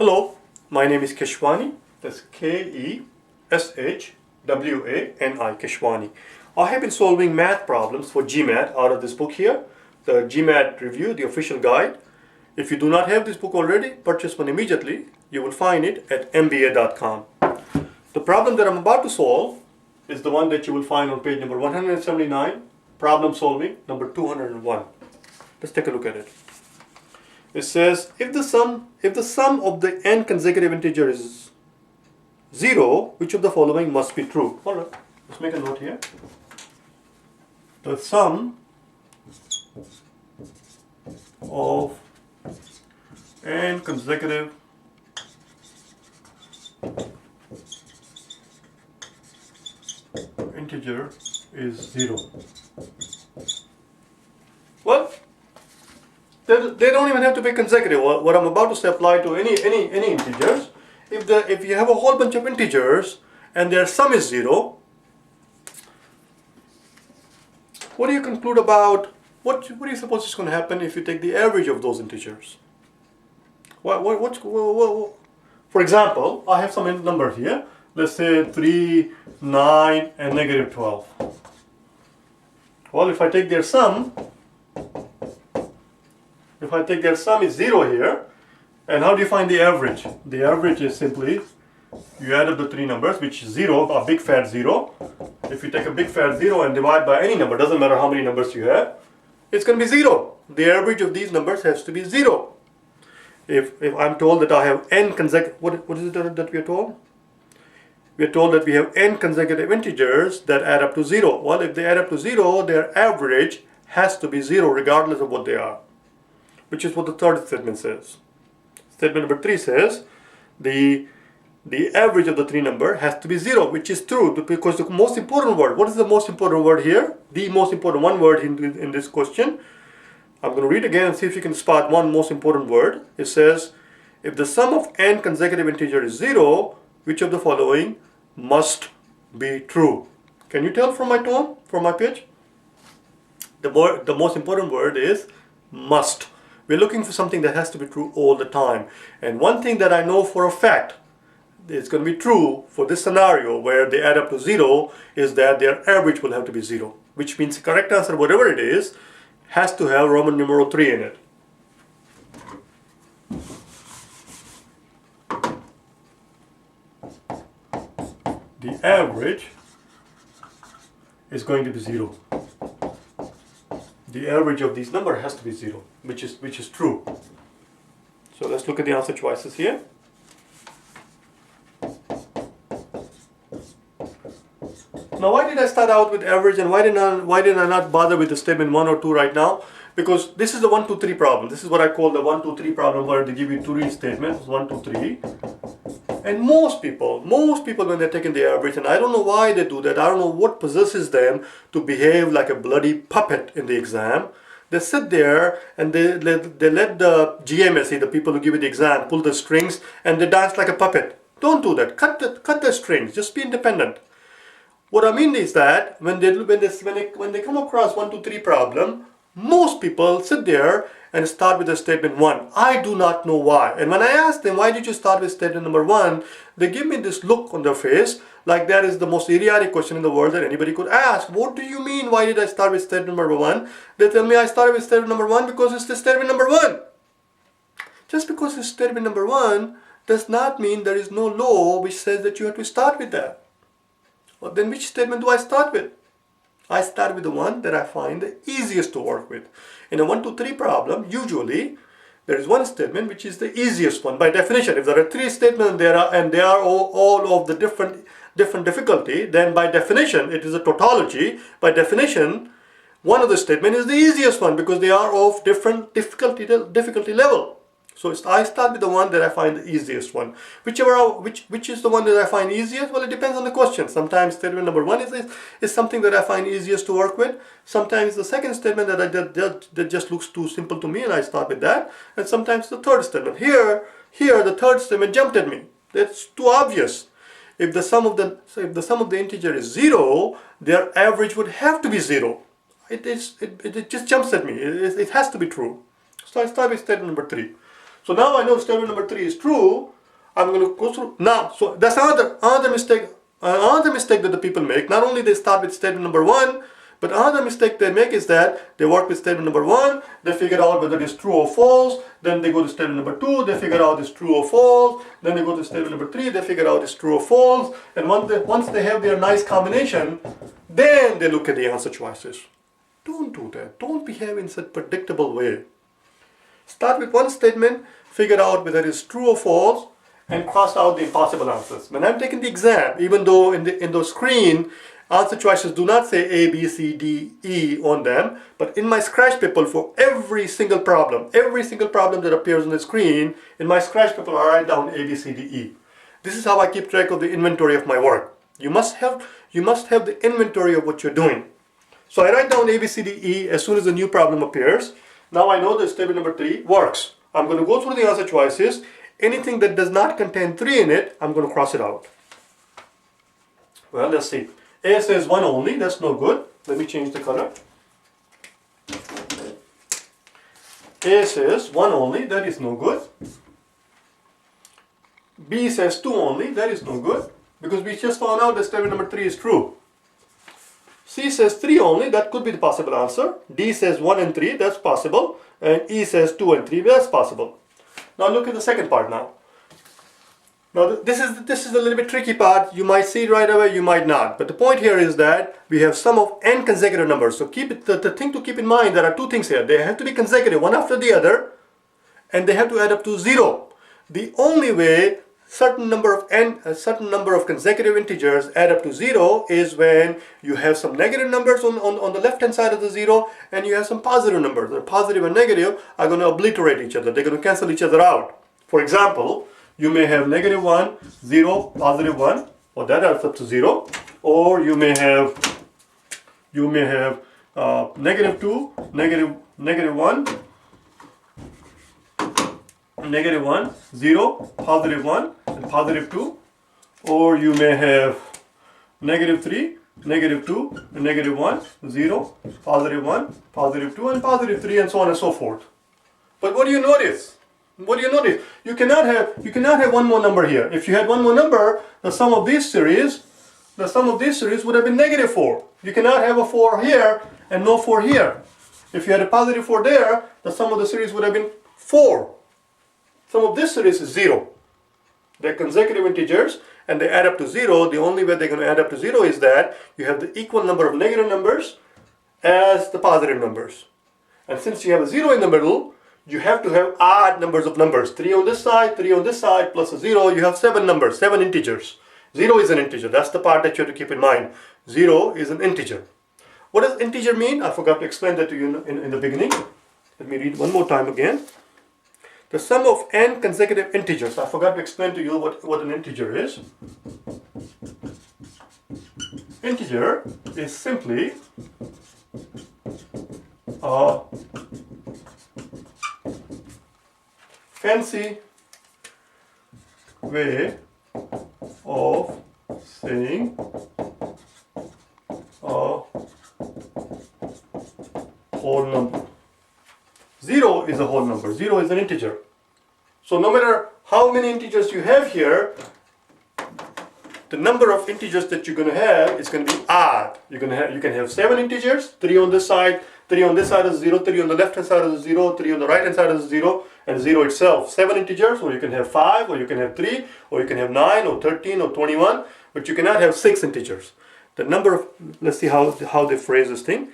Hello, my name is Keshwani. That's Keshwani, Keshwani. I have been solving math problems for GMAT out of this book here, the GMAT review, the official guide. If you do not have this book already, purchase one immediately. You will find it at mba.com. The problem that I'm about to solve is the one that you will find on page number 179, problem solving number 201. Let's take a look at it. It says if the sum of the n consecutive integers is 0, which of the following must be true? All right, let's make a note here. The sum of n consecutive integer is 0. Well, they don't even have to be consecutive. What I'm about to say apply to any integers. If you have a whole bunch of integers and their sum is 0, what do you conclude about what do you suppose is going to happen if you take the average of those integers? For example, I have some numbers here. Let's say 3, 9, and negative 12. Well, if I take their sum, is 0 here, and how do you find the average? The average is simply, you add up the three numbers, which is 0, a big fat 0. If you take a big fat 0 and divide by any number, doesn't matter how many numbers you have, it's going to be 0. The average of these numbers has to be 0. If I'm told that I have n consecutive, what is it that we are told? We are told that we have n consecutive integers that add up to 0. Well, if they add up to 0, their average has to be 0 regardless of what they are, which is what the third statement says. Statement number 3 says the average of the three number has to be 0, which is true because the most important word, what is the most important word here? The most important one word in this question. I'm going to read again and see if you can spot one most important word. It says, if the sum of n consecutive integers is 0, which of the following must be true? Can you tell from my tone, from my pitch? The most important word is must. We're looking for something that has to be true all the time. And one thing that I know for a fact is going to be true for this scenario where they add up to 0 is that their average will have to be 0. Which means the correct answer, whatever it is, has to have Roman numeral 3 in it. The average is going to be 0. The average of these numbers has to be 0, which is true. So let's look at the answer choices here. Now, why did I start out with average and why did I not bother with the statement 1 or 2 right now? Because this is the 1, 2, 3 problem. This is what I call the 1, 2, 3 problem, where they give you 2 statements, 1, 2, 3. And most people when they're taking the average, and I don't know why they do that, I don't know what possesses them to behave like a bloody puppet in the exam. They sit there and they let the GMAT, the people who give you the exam, pull the strings and they dance like a puppet. Don't do that. Cut the strings. Just be independent. What I mean is that when they come across 1, 2, 3 problem, most people sit there and start with the statement 1. I do not know why. And when I ask them, why did you start with statement number 1? They give me this look on their face like that is the most idiotic question in the world that anybody could ask. What do you mean, why did I start with statement number 1? They tell me I started with statement number 1 because it's the statement number 1. Just because it's statement number 1 does not mean there is no law which says that you have to start with that. Well, then which statement do I start with? I start with the one that I find the easiest to work with. In a 1, 2, 3 problem, usually there is one statement which is the easiest one by definition. If there are 3 statements and they are all of the different difficulty, then by definition it is a tautology. By definition, one of the statements is the easiest one because they are of different difficulty level. So I start with the one that I find the easiest one. Which is the one that I find easiest? Well, it depends on the question. Sometimes statement number 1 is something that I find easiest to work with. Sometimes the second statement that just looks too simple to me and I start with that. And sometimes the third statement. Here the third statement jumped at me. That's too obvious. If the sum of the integer is 0, their average would have to be 0. It just jumps at me. It has to be true. So I start with statement number 3. So now I know statement number 3 is true. I'm going to go through now. So that's another mistake. Another mistake that the people make. Not only they start with statement number 1, but another mistake they make is that they work with statement number 1, they figure out whether it is true or false, then they go to statement number 2, they figure out it's true or false, then they go to statement number 3, they figure out it's true or false, and once they have their nice combination, then they look at the answer choices. Don't do that. Don't behave in such predictable way. Start with one statement, figure out whether it's true or false, and cross out the impossible answers. When I'm taking the exam, even though in the screen, answer choices do not say A, B, C, D, E on them, but in my scratch paper for every single problem that appears on the screen, in my scratch paper I write down A, B, C, D, E. This is how I keep track of the inventory of my work. You must have the inventory of what you're doing. So I write down A, B, C, D, E as soon as a new problem appears. Now I know that statement number 3 works. I'm going to go through the answer choices. Anything that does not contain 3 in it, I'm going to cross it out. Well, let's see. A says 1 only, that's no good. Let me change the color. A says 1 only, that is no good. B says 2 only, that is no good, because we just found out that statement number 3 is true. C says 3 only, that could be the possible answer. D says 1 and 3, that's possible. And E says 2 and 3, that's possible. Now look at the second part now. Now this is a little bit tricky part. You might see it right away, you might not. But the point here is that we have sum of n consecutive numbers. So the thing to keep in mind, there are 2 things here. They have to be consecutive, one after the other, and they have to add up to 0. The only way a certain number of consecutive integers add up to 0 is when you have some negative numbers on the left hand side of the 0, and you have some positive numbers. The positive and negative are going to obliterate each other. They're going to cancel each other out. For example, you may have negative 1, 0, positive 1, or that adds up to 0, or you may have negative 2, negative 1, negative 1, 0, positive 1, and positive 2, or you may have negative 3, negative 2, and negative 1, 0, positive 1, positive 2, and positive 3, and so on and so forth. But what do you notice? What do you notice? You cannot have one more number here. If you had one more number, the sum of this series would have been negative 4. You cannot have a 4 here and no 4 here. If you had a positive 4 there, the sum of the series would have been 4. Sum of this series is 0. They're consecutive integers and they add up to 0. The only way they're going to add up to 0 is that you have the equal number of negative numbers as the positive numbers. And since you have a 0 in the middle, you have to have odd numbers of numbers. 3 on this side, 3 on this side, plus a 0. You have 7 numbers, 7 integers. 0 is an integer. That's the part that you have to keep in mind. 0 is an integer. What does integer mean? I forgot to explain that to you in the beginning. Let me read one more time again. The sum of n consecutive integers. I forgot to explain to you what an integer is. Integer is simply a fancy way of saying a whole number. 0 is a whole number. 0 is an integer. So no matter how many integers you have here, the number of integers that you're going to have is going to be odd. You can have 7 integers, 3 on this side, 3 on this side is 0, 3 on the left hand side is 0, 3 on the right hand side is 0, and 0 itself. 7 integers, or you can have 5, or you can have 3, or you can have 9, or 13, or 21, but you cannot have 6 integers. The number of, let's see how they phrase this thing.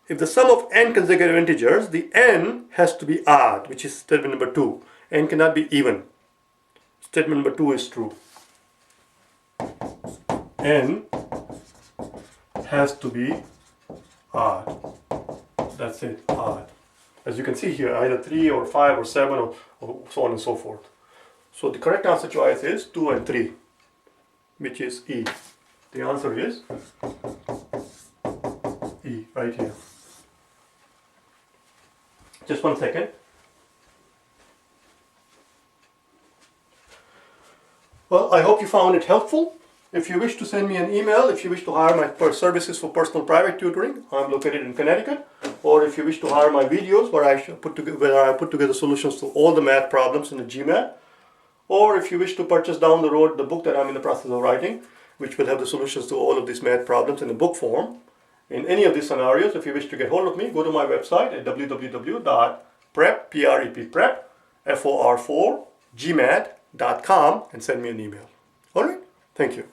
If the sum of n consecutive integers, the n has to be odd, which is statement number 2. N cannot be even. Statement number 2 is true. N has to be odd. That's it, odd. As you can see here, either 3 or 5 or 7 or so on and so forth. So the correct answer choice is 2 and 3, which is E. The answer is E, right here. Just one second. Well, I hope you found it helpful. If you wish to send me an email, if you wish to hire my services for personal private tutoring, I'm located in Connecticut. Or if you wish to hire my videos where I put together solutions to all the math problems in the GMAT, or if you wish to purchase down the road the book that I'm in the process of writing, which will have the solutions to all of these math problems in the book form. In any of these scenarios, if you wish to get hold of me, go to my website at www.for4gmat.com and send me an email. All right? Thank you.